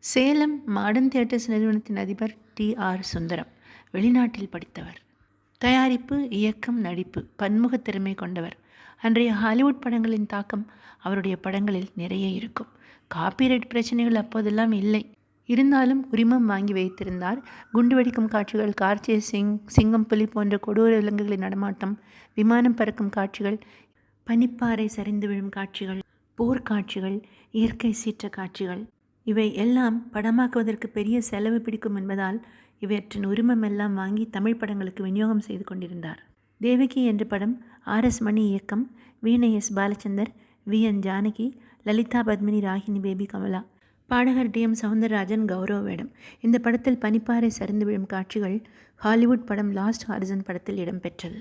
Salem modern theatres நிறுவனத்தின் அதிபர் TR. Sundaram வெளிநாட்டில் படித்தவர். தயாரிப்பு, இயக்கம், நடிப்பு பன்முக திறமை கொண்டவர். அன்றைய ஹாலிவுட் படங்களின் தாக்கம் அவருடைய படங்களில் நிறைய இருக்கும். காப்பிரைட் பிரச்சனைகள் அப்போதெல்லாம் இல்லை. இருந்தாலும் உரிமம் வாங்கி வைத்திருந்தார். குண்டு வெடிக்கும் காட்சிகள், கார் சேசிங், சிங்கம், புலி போன்ற கொடூர விலங்குகளின் நடமாட்டம், விமானம் பறக்கும் காட்சிகள், பனிப்பாறை சரிந்து விழும் காட்சிகள், போர்க்காட்சிகள், இயற்கை சீற்ற காட்சிகள் இவை எல்லாம் படமாக்குவதற்கு பெரிய செலவு பிடிக்கும் என்பதால் இவற்றின் உரிமம் எல்லாம் வாங்கி தமிழ் படங்களுக்கு விநியோகம் செய்து கொண்டிருந்தார். தேவகி என்ற படம் ஆர்.எஸ். மணி இயக்கம், வீணை எஸ். பாலச்சந்தர், வி.என். ஜானகி, லலிதா பத்மினி, ராகினி பேபி, கமலா. பாடகர் டி.எம். சௌந்தரராஜன் கௌரவ வேடம். இந்த படத்தில் பனிப்பாறை சரிந்து விழும் காட்சிகள் ஹாலிவுட் படம் லாஸ்ட் ஹாரிசன் படத்தில் இடம்பெற்றது.